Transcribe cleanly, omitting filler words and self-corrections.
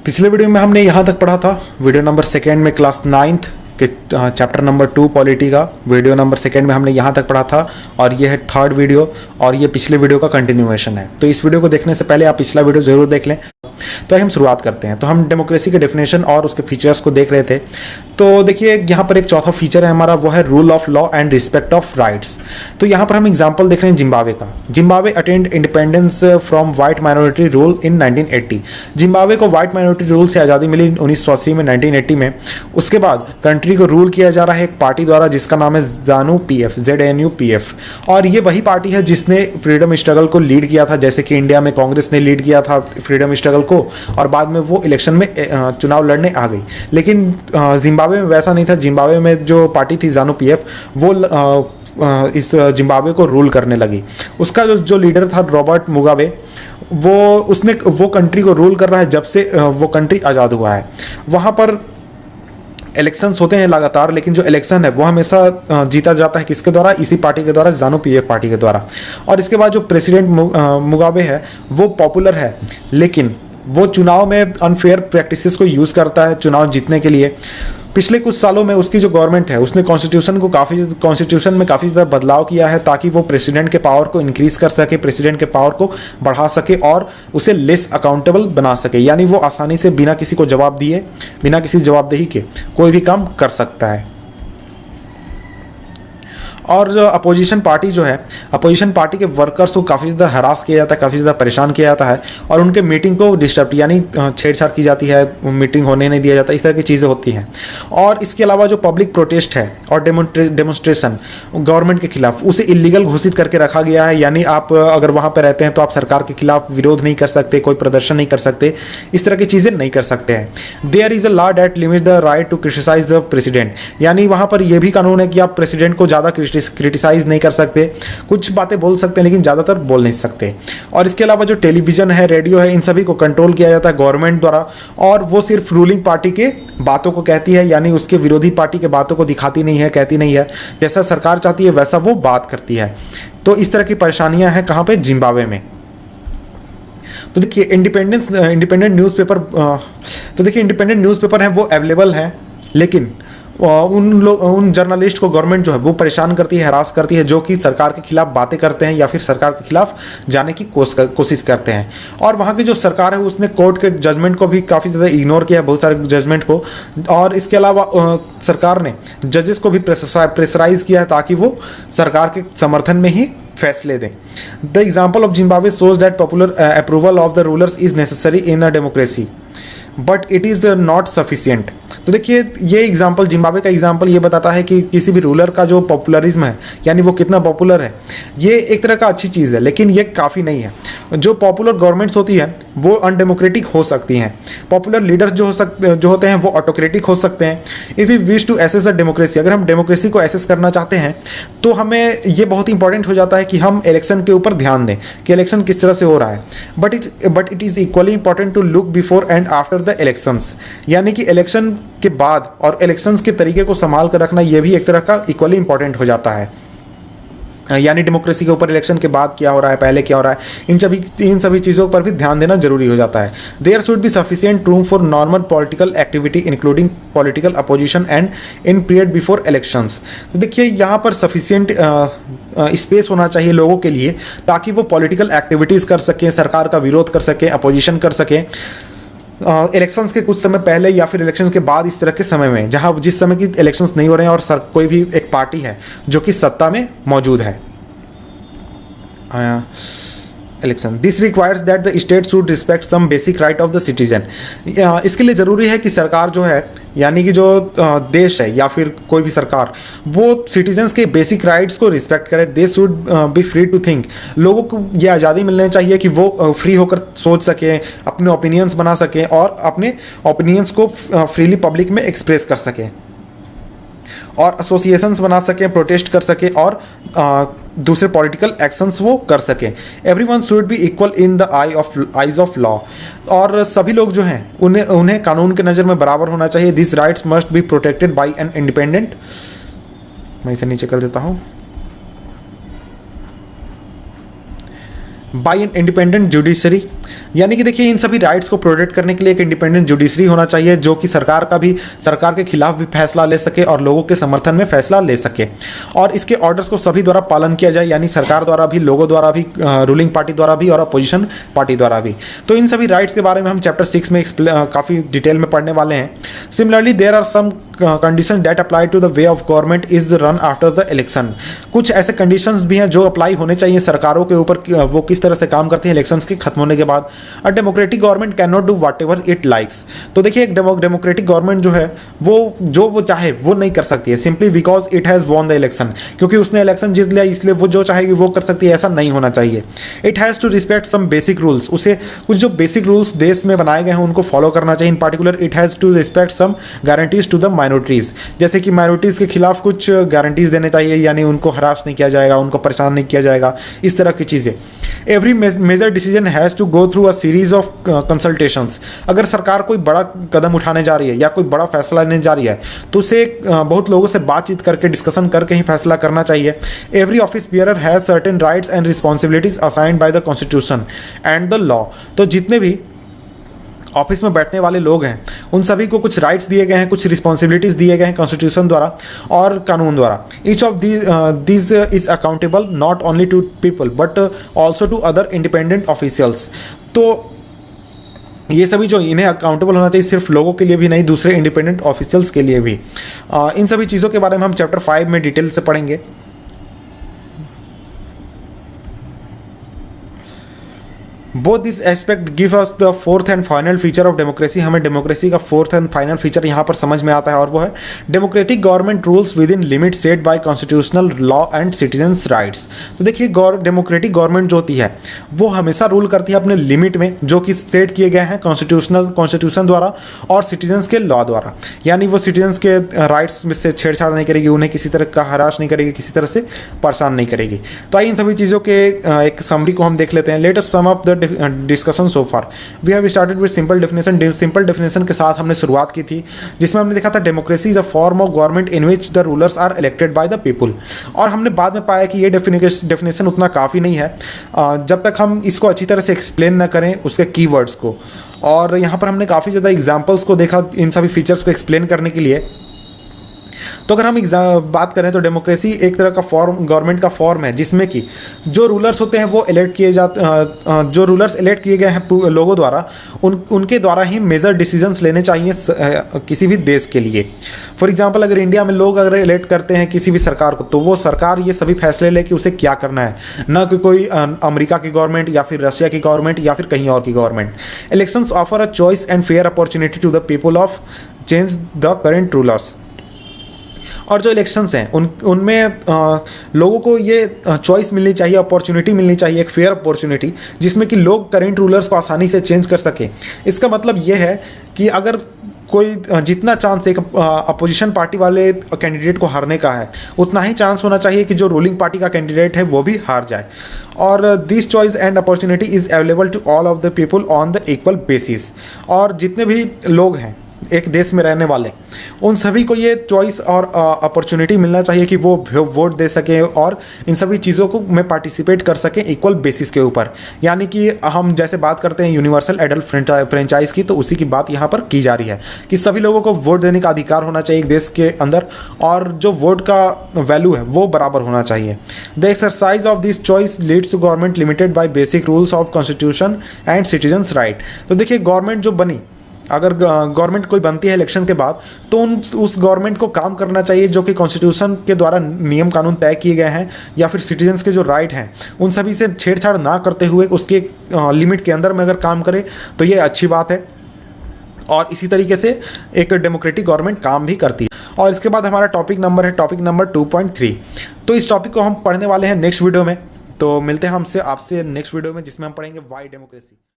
पिछले वीडियो में हमने यहाँ तक पढ़ा था, वीडियो नंबर सेकेंड में क्लास 9th के चैप्टर नंबर 2 पॉलिटी का वीडियो नंबर सेकेंड में हमने यहाँ तक पढ़ा था, और ये है थर्ड वीडियो और ये पिछले वीडियो का कंटिन्यूएशन है। तो इस वीडियो को देखने से पहले आप पिछला वीडियो जरूर देख लें। तो हम शुरुआत करते हैं। तो हम डेमोक्रेसी के डेफिनेशन और उसके फीचर्स को देख रहे थे। तो देखिए यहाँ पर एक चौथा फीचर है हमारा, वो है rule of law and respect of rights. तो यहाँ पर हम एग्जांपल देख रहे हैं जिम्बाब्वे का। Zimbabwe attend independence from white minority rule in 1980। Zimbabwe को व्हाइट माइनॉरिटी रूल से आज़ादी मिली 1980 में, 1980 में। उसके बाद कंट्री को रूल किया जा रहा है एक पार्टी द्वारा जिसका नाम है ZANU PF, ZANU PF। और ये वही पार्टी है जिसने फ्रीडम स्ट्रगल को लीड किया था, जैसे कि इंडिया में कांग्रेस ने लीड किया था फ्रीडम स्ट्रगल को, और बाद में वो इलेक्शन में चुनाव लड़ने आ गई। लेकिन जिम्बाब्वे में वैसा नहीं था। जिम्बाब्वे में जो पार्टी थी ZANU PF, वो इस जिम्बाब्वे को रूल करने लगी। उसका जो लीडर था रॉबर्ट मुगाबे, वो कंट्री को रूल कर रहा है जब से वो कंट्री आज़ाद हुआ है। वहाँ पर इलेक्शंस होते हैं लगातार, लेकिन जो इलेक्शन है वो हमेशा जीता जाता है किसके द्वारा? इसी पार्टी के द्वारा, ZANU PF पार्टी के द्वारा। और इसके बाद जो प्रेसिडेंट मुगाबे है वो पॉपुलर है, लेकिन वो चुनाव में अनफेयर प्रैक्टिसेस को यूज़ करता है चुनाव जीतने के लिए। पिछले कुछ सालों में उसकी जो गवर्नमेंट है उसने कॉन्स्टिट्यूशन में काफ़ी ज़्यादा बदलाव किया है ताकि वो प्रेसिडेंट के पावर को इंक्रीज कर सके, प्रेसिडेंट के पावर को बढ़ा सके और उसे लेस अकाउंटेबल बना सके। यानी वो आसानी से बिना किसी को जवाब दिए, बिना किसी जवाबदेही के कोई भी काम कर सकता है। और जो अपोजिशन पार्टी जो है, अपोजिशन पार्टी के वर्कर्स को काफ़ी ज़्यादा हरास किया जाता है, काफ़ी ज़्यादा परेशान किया जाता है, और उनके मीटिंग को डिस्टर्ब यानी छेड़छाड़ की जाती है, मीटिंग होने नहीं दिया जाता, इस तरह की चीज़ें होती हैं। और इसके अलावा जो पब्लिक प्रोटेस्ट है और डेमोन्स्ट्रेशन गवर्नमेंट के खिलाफ, उसे इलीगल घोषित करके रखा गया है। यानी आप अगर वहाँ पर रहते हैं तो आप सरकार के खिलाफ विरोध नहीं कर सकते, कोई प्रदर्शन नहीं कर सकते, इस तरह की चीज़ें नहीं कर सकते हैं। There is a law that limits the right to criticise the president. यानी वहाँ पर यह भी कानून है कि आप प्रेसिडेंट को ज़्यादा क्रिटिसाइज नहीं कर सकते, कुछ बातें बोल सकते हैं लेकिन ज़्यादातर बोल नहीं सकते। और इसके अलावा जो टेलीविज़न है, रेडियो है, इन सभी को कंट्रोल किया जाता है गवर्नमेंट द्वारा, और वो सिर्फ रूलिंग पार्टी के बातों को कहती है, यानी उसके विरोधी पार्टी के बातों को दिखाती नहीं है, कहती नहीं है। जैसा सरकार चाहती है वैसा वो बात करती है। तो इस तरह की परेशानियां हैं कहाँ पे? जिम्बाब्वे में। तो देखिए इंडिपेंडेंट न्यूज़पेपर हैं वो अवेलेबल हैं, लेकिन उन जर्नलिस्ट को गवर्नमेंट जो है वो परेशान करती है, हरास करती है, जो कि सरकार के खिलाफ बातें करते हैं या फिर सरकार के खिलाफ जाने की कोशिश करते हैं। और वहाँ की जो सरकार है उसने कोर्ट के जजमेंट को भी काफ़ी ज़्यादा इग्नोर किया है, बहुत सारे जजमेंट को। और इसके अलावा सरकार ने जजेस को भी प्रेशराइज किया है ताकि वो सरकार के समर्थन में ही फैसले दें। The example of Zimbabwe shows that popular approval of the rulers is necessary in a democracy but it is not sufficient. तो देखिए ये एग्जाम्पल, जिम्बाब्वे का एग्जाम्पल ये बताता है कि किसी भी रूलर का जो पॉपुलरिज्म है, यानी वो कितना पॉपुलर है, ये एक तरह का अच्छी चीज़ है, लेकिन ये काफ़ी नहीं है। जो पॉपुलर गवर्नमेंट्स होती है वो अनडेमोक्रेटिक हो सकती हैं। पॉपुलर लीडर्स जो होते हैं वो ऑटोक्रेटिक हो सकते हैं। If you wish to assess a democracy, अगर हम डेमोक्रेसी को एसेस करना चाहते हैं तो हमें ये बहुत इंपॉर्टेंट हो जाता है कि हम इलेक्शन के ऊपर ध्यान दें कि इलेक्शन किस तरह से हो रहा है। But it is equally important to look before and after the elections. यानी कि इलेक्शन के बाद और इलेक्शंस के तरीके को संभाल कर रखना ये भी एक तरह का इक्वली इंपॉर्टेंट हो जाता है। यानी डेमोक्रेसी के ऊपर इलेक्शन के बाद क्या हो रहा है, पहले क्या हो रहा है, इन सभी चीज़ों पर भी ध्यान देना जरूरी हो जाता है। There should be sufficient room for normal political activity including political opposition and in period before elections. तो देखिए यहाँ पर सफिशिएंट स्पेस होना चाहिए लोगों के लिए ताकि वो पॉलिटिकल एक्टिविटीज़ कर सकें, सरकार का विरोध कर सकें, अपोजिशन कर सकें इलेक्शंस के कुछ समय पहले या फिर इलेक्शंस के बाद, इस तरह के समय में जहां जिस समय की इलेक्शंस नहीं हो रहे हैं और कोई भी एक पार्टी है जो कि सत्ता में मौजूद है। Election this requires that the state should respect some basic right of the citizen. इसके लिए ज़रूरी है कि सरकार जो है, यानी कि जो देश है या फिर कोई भी सरकार, वो सिटीजन्स के बेसिक राइट्स को रिस्पेक्ट करे। They should be free to think. लोगों को ये आज़ादी मिलनी चाहिए कि वो फ्री होकर सोच सकें, अपने ओपिनियंस बना सकें और अपने ओपिनियंस को फ्रीली पब्लिक में एक्सप्रेस कर सकें और एसोसिएशंस बना सकें, प्रोटेस्ट कर सकें और दूसरे पॉलिटिकल एक्शंस वो कर सकें। Everyone should be equal in the eyes of law. और सभी लोग जो हैं उन्हें कानून के नज़र में बराबर होना चाहिए। This rights must be protected by an independent, मैं इसे नीचे कर देता हूँ, by an independent judiciary यानी कि देखिए इन सभी राइट्स को प्रोटेक्ट करने के लिए एक इंडिपेंडेंट जुडिशरी होना चाहिए जो कि सरकार के खिलाफ भी फैसला ले सके और लोगों के समर्थन में फैसला ले सके, और इसके ऑर्डर्स को सभी द्वारा पालन किया जाए, यानी सरकार द्वारा भी, लोगों द्वारा भी, रूलिंग पार्टी द्वारा भी और अपोजिशन पार्टी द्वारा भी। तो इन सभी राइट्स के बारे में हम चैप्टर 6 में काफ़ी डिटेल में पढ़ने वाले हैं। Similarly there are some condition that apply to the way of government is run after the election. कुछ ऐसे कंडीशंस भी हैं जो अप्लाई होने चाहिए सरकारों के ऊपर, वो किस तरह से काम करती है इलेक्शंस के खत्म होने के बाद। A democratic government can not do what ever it likes. तो देखिए एक डेमोक्रेटिक गवर्नमेंट जो है वो चाहे वो नहीं कर सकती है, simply because it has won the election, क्योंकि उसने इलेक्शन जीत लिया इसलिए वो जो चाहेगी वो कर सकती है, ऐसा नहीं होना चाहिए। It has to respect some basic rules, उसे कुछ जो बेसिक रूल्स देश में बनाए गए हैं उनको फॉलो करना चाहिए। In particular it has to respect some guarantees to the minorities, जैसे कि माइनॉरिटीज़ के खिलाफ कुछ गारंटीज देने चाहिए, यानी उनको हरास नहीं किया जाएगा, उनको परेशान नहीं किया जाएगा, इस तरह की चीज़ें। Every major decision has to go through a series of consultations. अगर सरकार कोई बड़ा कदम उठाने जा रही है या कोई बड़ा फैसला लेने जा रही है तो उसे बहुत लोगों से बातचीत करके, डिस्कशन करके ही फैसला करना चाहिए। Every office bearer has certain rights and responsibilities assigned by the constitution and the law. तो जितने भी ऑफिस में बैठने वाले लोग हैं उन सभी को कुछ राइट्स दिए गए हैं, कुछ रिस्पॉन्सिबिलिटीज़ दिए गए हैं कॉन्स्टिट्यूशन द्वारा और कानून द्वारा। Each of this is accountable not only to people but also to other independent officials. तो ये सभी जो इन्हें अकाउंटेबल होना चाहिए सिर्फ लोगों के लिए भी नहीं, दूसरे इंडिपेंडेंट ऑफिशियल्स के लिए भी। इन सभी चीज़ों के बारे में हम चैप्टर 5 में डिटेल से पढ़ेंगे। Both this aspect give us the fourth and final feature of democracy. हमें डेमोक्रेसी का फोर्थ एंड फाइनल फीचर यहाँ पर समझ में आता है और वो है democratic government rules within limit set by constitutional law and citizens rights. तो देखिए डेमोक्रेटिक गवर्नमेंट जो होती है वो हमेशा रूल करती है अपने लिमिट में, जो कि सेट किए गए हैं कॉन्स्टिट्यूशन द्वारा और सिटीजन्स के लॉ द्वारा। यानी वो सिटीजन्स के राइट्स में से छेड़छाड़ नहीं करेगी, उन्हें किसी तरह का हरास नहीं करेगी, किसी तरह से परेशान नहीं करेगी। तो आइए इन सभी चीज़ों के एक समरी को हम देख लेते हैं। Let us sum up the discussion so far. We have started with simple definition. Simple definition के साथ हमने शुरुआत की थी जिसमें हमने देखा था democracy is a form of government in which the rulers are elected by the people. और हमने बाद में पाया कि ये डेफिनेशन उतना काफ़ी नहीं है जब तक हम इसको अच्छी तरह से एक्सप्लेन ना करें उसके कीवर्ड्स को। और यहाँ पर हमने काफ़ी ज़्यादा एग्जाम्पल्स को देखा इन सभी फीचर्स को एक्सप्लेन करने के लिए। तो अगर हम बात करें तो डेमोक्रेसी एक तरह का फॉर्म, गवर्नमेंट का फॉर्म है जिसमें कि जो रूलर्स होते हैं वो जो रूलर्स इलेक्ट किए गए हैं लोगों द्वारा, उनके द्वारा ही मेजर डिसीजंस लेने चाहिए किसी भी देश के लिए। फॉर एग्जांपल अगर इंडिया में लोग अगर इलेक्ट करते हैं किसी भी सरकार को तो वो सरकार ये सभी फैसले ले कि उसे क्या करना है, ना कि कोई अमेरिका की गवर्नमेंट या फिर रशिया की गवर्नमेंट या फिर कहीं और की government. Elections offer a choice and fair opportunity to the people of change the current rulers. और जो इलेक्शंस हैं उनमें लोगों को ये चॉइस मिलनी चाहिए, अपॉर्चुनिटी मिलनी चाहिए, एक फेयर अपॉर्चुनिटी जिसमें कि लोग करेंट रूलर्स को आसानी से चेंज कर सकें। इसका मतलब ये है कि अगर कोई जितना चांस एक अपोजिशन पार्टी वाले कैंडिडेट को हारने का है उतना ही चांस होना चाहिए कि जो रूलिंग पार्टी का कैंडिडेट है वो भी हार जाए। और this choice and opportunity is available to all of the people on the equal basis. और जितने भी लोग हैं एक देश में रहने वाले उन सभी को ये चॉइस और अपॉर्चुनिटी मिलना चाहिए कि वो वोट दे सकें और इन सभी चीज़ों को में पार्टिसिपेट कर सकें इक्वल बेसिस के ऊपर। यानी कि हम जैसे बात करते हैं यूनिवर्सल एडल्ट फ्रेंचाइज की, तो उसी की बात यहाँ पर की जा रही है कि सभी लोगों को वोट देने का अधिकार होना चाहिए देश के अंदर और जो वोट का वैल्यू है वो बराबर होना चाहिए। The exercise of this choice leads to government limited by basic rules of constitution and citizens right. तो देखिए गवर्नमेंट जो बनी, अगर गवर्नमेंट कोई बनती है इलेक्शन के बाद तो उस गवर्नमेंट को काम करना चाहिए जो कि कॉन्स्टिट्यूशन के द्वारा नियम कानून तय किए गए हैं या फिर सिटीजन्स के जो राइट हैं उन सभी से छेड़छाड़ ना करते हुए उसके लिमिट के अंदर में अगर काम करे तो ये अच्छी बात है। और इसी तरीके से एक डेमोक्रेटिक गवर्नमेंट काम भी करती है। और इसके बाद हमारा टॉपिक नंबर है टॉपिक नंबर 2.3। तो इस टॉपिक को हम पढ़ने वाले हैं नेक्स्ट वीडियो में। तो मिलते हैं आपसे नेक्स्ट वीडियो में जिसमें हम पढ़ेंगे वाई डेमोक्रेसी।